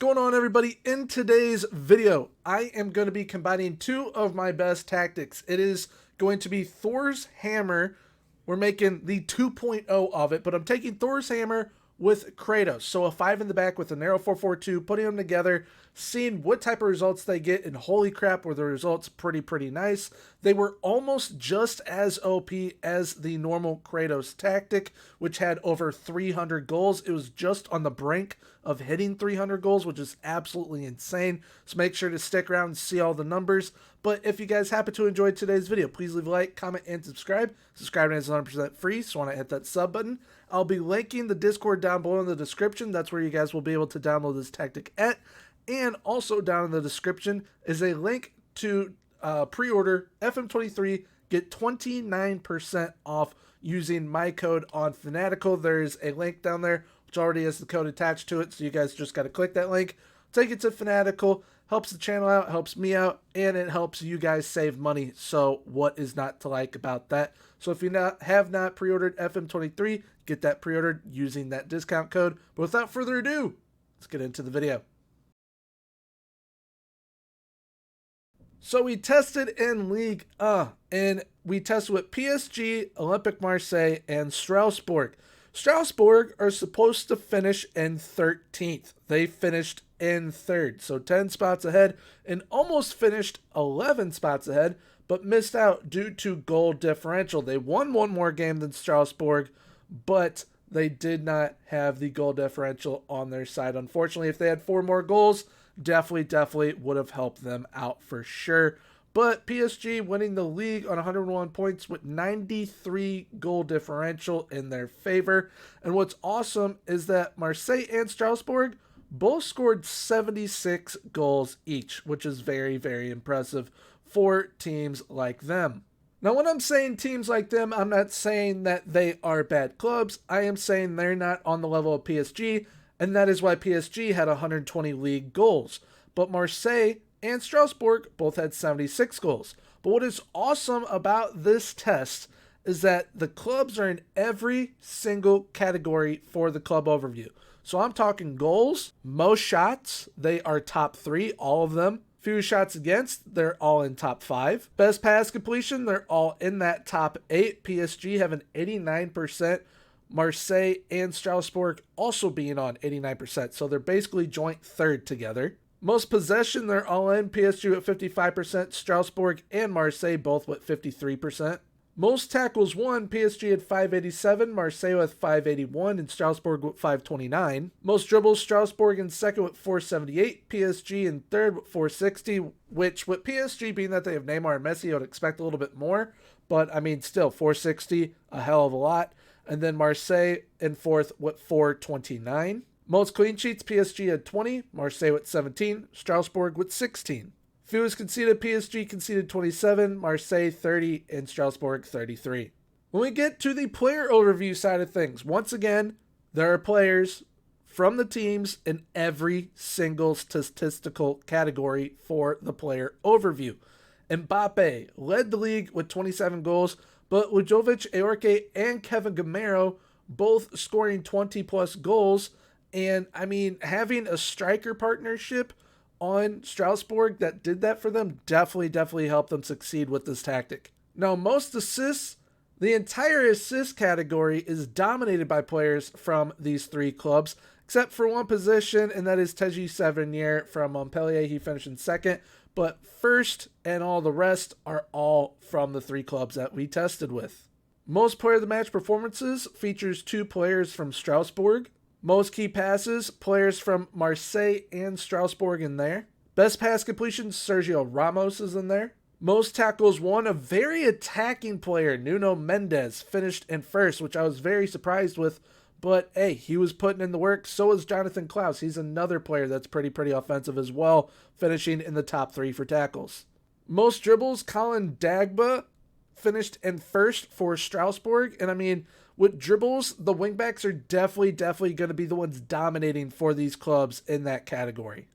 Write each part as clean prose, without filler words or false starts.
going on, everybody? In today's video, I am going to be combining two of my best tactics. It is going to be Thor's Hammer. We're making the 2.0 of it, but I'm taking Thor's Hammer with Kratos. So a 5 in the back with an arrow 442, putting them together, seeing what type of results they get, and holy crap, were the results pretty nice. They were almost just as OP as the normal Kratos tactic, which had over 300 goals. It was just on the brink of hitting 300 goals, which is absolutely insane. So make sure to stick around and see all the numbers. But if you guys happen to enjoy today's video, please leave a like, comment, and subscribe. Subscribing is 100% free, so want to hit that sub button. I'll be linking the Discord down below in the description. That's where you guys will be able to download this tactic at. And also down in the description is a link to pre-order FM23. Get 29% off using my code on Fanatical. There's a link down there which already has the code attached to it, so you guys just got to click that link. Take it to Fanatical. Helps the channel out, helps me out, and it helps you guys save money. So what is not to like about that? So if you have not pre-ordered FM23, get that pre-ordered using that discount code. But without further ado, let's get into the video. So we tested in League and we tested with PSG, Olympique Marseille, and Strasbourg. Strasbourg are supposed to finish in 13th. They finished in 3rd, so 10 spots ahead, and almost finished 11 spots ahead, but missed out due to goal differential. They won one more game than Strasbourg, but they did not have the goal differential on their side. Unfortunately, if they had 4 more goals, definitely would have helped them out for sure. But PSG winning the league on 101 points with 93 goal differential in their favor. And what's awesome is that Marseille and Strasbourg both scored 76 goals each, which is very impressive for teams like them. Now, when I'm saying teams like them, I'm not saying that they are bad clubs. I am saying they're not on the level of PSG, and that is why PSG had 120 league goals. But Marseille and Strasbourg both had 76 goals. But what is awesome about this test is that the clubs are in every single category for the club overview. So I'm talking goals, most shots, they are top 3, all of them. Few shots against, they're all in top 5. Best pass completion, they're all in that top 8. PSG have an 89%. Marseille and Strasbourg also being on 89%. So they're basically joint 3rd together. Most possession, they're all in. PSG at 55%, Strasbourg and Marseille both with 53%. Most tackles won, PSG at 587, Marseille with 581, and Strasbourg with 529. Most dribbles, Strasbourg in 2nd with 478, PSG in 3rd with 460, which with PSG being that they have Neymar and Messi, I would expect a little bit more. But, I mean, still, 460, a hell of a lot. And then Marseille in 4th with 429. Most clean sheets, PSG had 20, Marseille with 17, Strasbourg with 16. Fewest conceded, PSG conceded 27, Marseille 30, and Strasbourg 33. When we get to the player overview side of things, once again, there are players from the teams in every single statistical category for the player overview. Mbappe led the league with 27 goals, but Lujovic, Aorke, and Kevin Gamero both scoring 20+ goals. And, I mean, having a striker partnership on Strasbourg that did that for them definitely helped them succeed with this tactic. Now, most assists, the entire assist category is dominated by players from these 3 clubs, except for one position, and that is Teji Savanier from Montpellier. He finished in 2nd, but 1st and all the rest are all from the 3 clubs that we tested with. Most player of the match performances features 2 players from Strasbourg. Most key passes, players from Marseille and Strasbourg in there. Best pass completion, Sergio Ramos is in there. Most tackles won, a very attacking player, Nuno Mendes, finished in 1st, which I was very surprised with. But hey, he was putting in the work. So is Jonathan Klaus. He's another player that's pretty offensive as well, finishing in the top 3 for tackles. Most dribbles, Colin Dagba finished in 1st for Strasbourg. And I mean, with dribbles, the wingbacks are definitely going to be the ones dominating for these clubs in that category.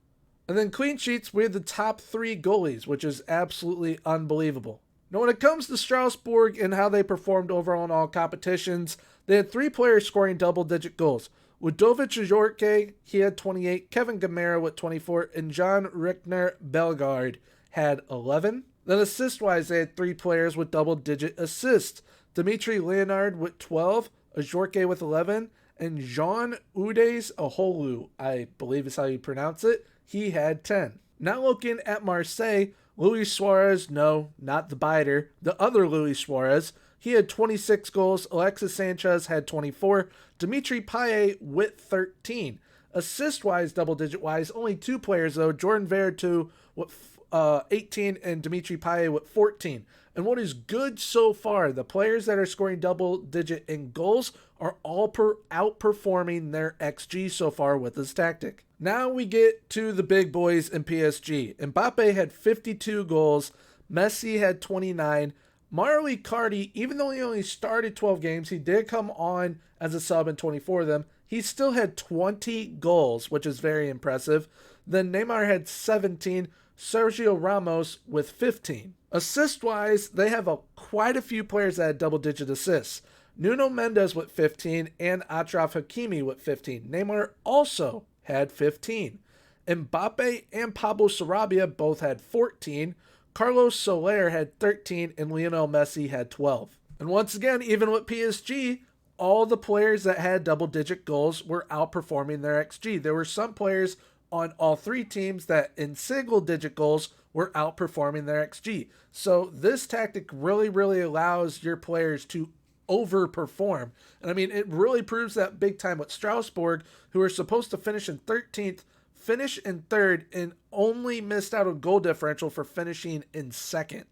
And then clean sheets, we have the top 3 goalies, which is absolutely unbelievable. Now, when it comes to Strasbourg and how they performed overall in all competitions, they had 3 players scoring double-digit goals. Ludovic Ajorque, he had 28. Kevin Gamera with 24. And John Rickner Bellegarde had 11. Then assist-wise, they had 3 players with double-digit assists. Dimitri Leonard with 12. Ajorque with 11. And Jean Udes Aholu, I believe is how you pronounce it, he had 10. Now looking at Marseille, Luis Suarez, no, not the biter, the other Luis Suarez, he had 26 goals. Alexis Sanchez had 24. Dimitri Payet with 13. Assist-wise, double-digit-wise, only 2 players, though. Jordan Veretout with 18 and Dimitri Payet with 14. And what is good so far, the players that are scoring double-digit in goals are all outperforming their XG so far with this tactic. Now we get to the big boys in PSG. Mbappe had 52 goals. Messi had 29. Mario Icardi, even though he only started 12 games, he did come on as a sub in 24 of them. He still had 20 goals, which is very impressive. Then Neymar had 17. Sergio Ramos with 15. Assist-wise, they have quite a few players that had double-digit assists. Nuno Mendes with 15 and Achraf Hakimi with 15. Neymar also had 15. Mbappe and Pablo Sarabia both had 14. Carlos Soler had 13 and Lionel Messi had 12. And once again, even with PSG, all the players that had double-digit goals were outperforming their XG. There were some players on all 3 teams that in single-digit goals were outperforming their XG. So this tactic really, really allows your players to overperform. And I mean, it really proves that big time with Strasbourg, who are supposed to finish in 13th, finish in 3rd, and only missed out on goal differential for finishing in 2nd.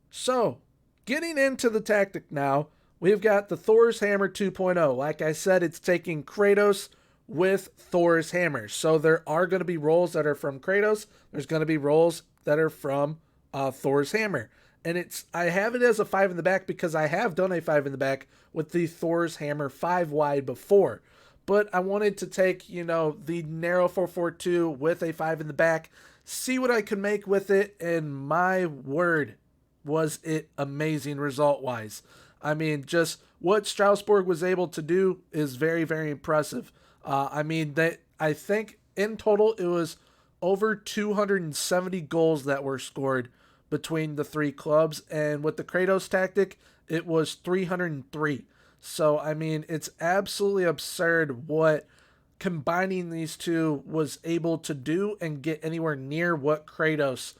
So, getting into the tactic now, we've got the Thor's Hammer 2.0. Like I said, it's taking Kratos with Thor's Hammer. So there are going to be roles that are from Kratos. There's going to be roles that are from Thor's Hammer. And I have it as a 5 in the back because I have done a 5 in the back with the Thor's Hammer 5 wide before. But I wanted to take, the narrow 4-4-2 with a 5 in the back, see what I could make with it, and my word, was it amazing result-wise. I mean, just what Strasbourg was able to do is very, very impressive. I think in total it was over 270 goals that were scored between the 3 clubs, and with the Kratos tactic, it was 303. So, I mean, it's absolutely absurd what combining these two was able to do and get anywhere near what Kratos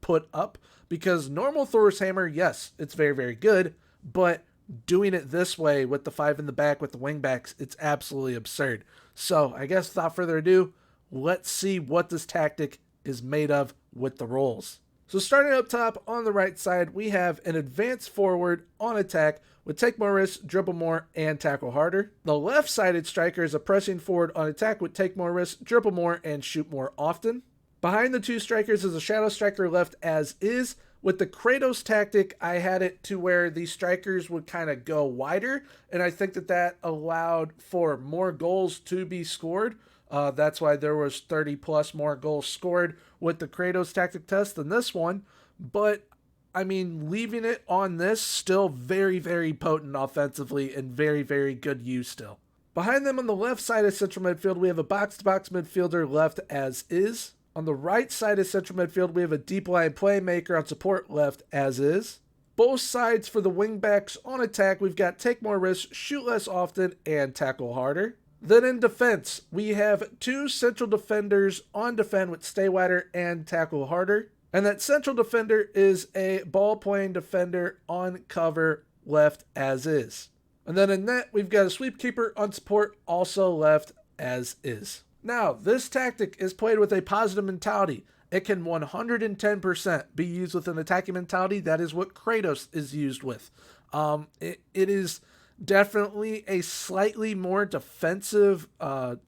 put up. Because normal Thor's Hammer, yes, it's very, very good, but doing it this way with the 5 in the back with the wingbacks, it's absolutely absurd. So, I guess without further ado, let's see what this tactic is made of with the roles. So starting up top on the right side, we have an advanced forward on attack with take more risks, dribble more, and tackle harder. The left-sided striker is a pressing forward on attack with take more risks, dribble more, and shoot more often. Behind the 2 strikers is a shadow striker left as is. With the Kratos tactic, I had it to where the strikers would kind of go wider, and I think that allowed for more goals to be scored. That's why there was 30 plus more goals scored with the Kratos tactic test than this one. But, I mean, leaving it on this, still very, very potent offensively and very, very good use still. Behind them on the left side of central midfield, we have a box-to-box midfielder left as is. On the right side of central midfield, we have a deep line playmaker on support left as is. Both sides for the wingbacks on attack, we've got take more risks, shoot less often, and tackle harder. Then in defense, we have 2 central defenders on defend with stay wider and tackle harder. And that central defender is a ball-playing defender on cover left as is. And then in net, we've got a sweep keeper on support also left as is. Now, this tactic is played with a positive mentality. It can 110% be used with an attacking mentality. That is what Kratos is used with. It is definitely a slightly more defensive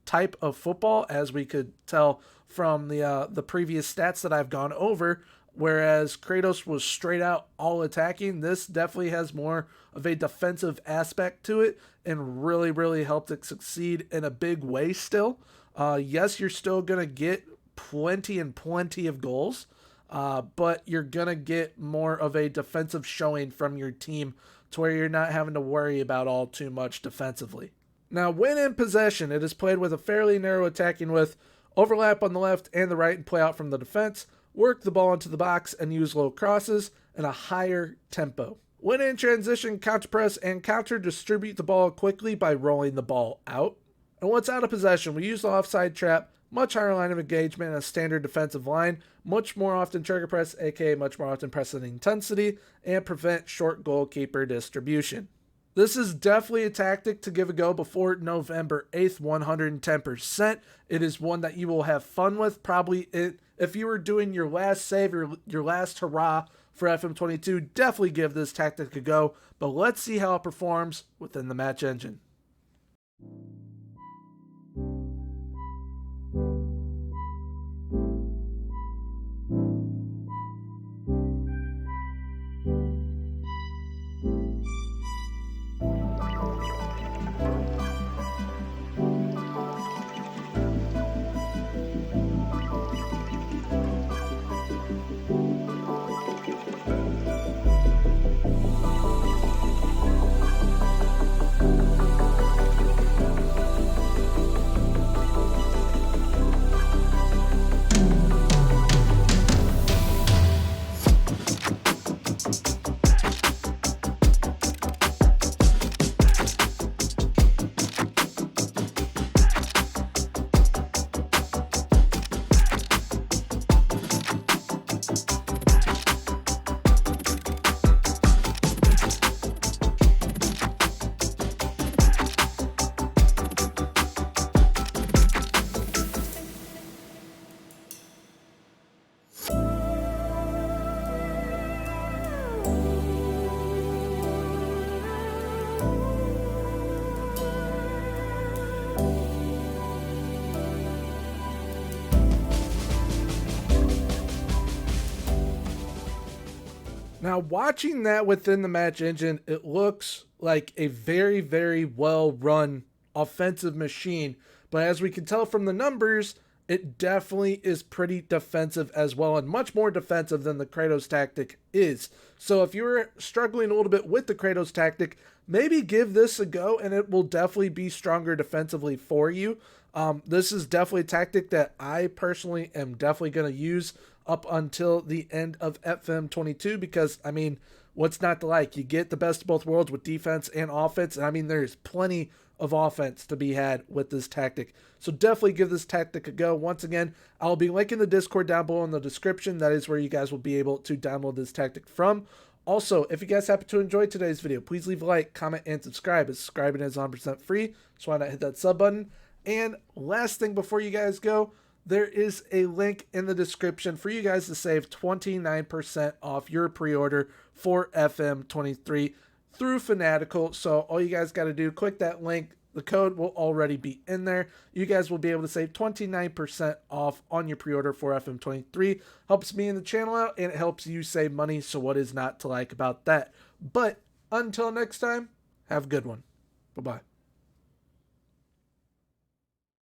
type of football, as we could tell from the previous stats that I've gone over. Whereas Kratos was straight out all attacking, this definitely has more of a defensive aspect to it and really, really helped it succeed in a big way still. Yes, you're still going to get plenty of goals, but you're going to get more of a defensive showing from your team to where you're not having to worry about all too much defensively. Now, when in possession, it is played with a fairly narrow attacking width, overlap on the left and the right and play out from the defense, work the ball into the box and use low crosses, and a higher tempo. When in transition, counter press and counter distribute the ball quickly by rolling the ball out. And once out of possession, we use the offside trap, much higher line of engagement and a standard defensive line, much more often trigger press, aka much more often pressing intensity, and prevent short goalkeeper distribution. This is definitely a tactic to give a go before November 8th, 110%. It is one that you will have fun with. Probably if you were doing your last save or your last hurrah for FM22, definitely give this tactic a go. But let's see how it performs within the match engine. Now, watching that within the match engine, it looks like a very, very well-run offensive machine. But as we can tell from the numbers, it definitely is pretty defensive as well, and much more defensive than the Kratos tactic is. So if you're struggling a little bit with the Kratos tactic, maybe give this a go, and it will definitely be stronger defensively for you. This is definitely a tactic that I personally am definitely going to use up until the end of FM22 because, I mean, what's not to like? You get the best of both worlds with defense and offense, and I mean, there's plenty of offense to be had with this tactic. So definitely give this tactic a go. Once again, I'll be linking the Discord down below in the description. That is where you guys will be able to download this tactic from. Also, if you guys happen to enjoy today's video, please leave a like, comment, and subscribe. As subscribing is 100% free, so why not hit that sub button? And last thing before you guys go, there is a link in the description for you guys to save 29% off your pre-order for FM23 through Fanatical. So all you guys got to do, click that link. The code will already be in there. You guys will be able to save 29% off on your pre-order for FM23. Helps me and the channel out, and it helps you save money. So what is not to like about that? But until next time, have a good one. Bye-bye.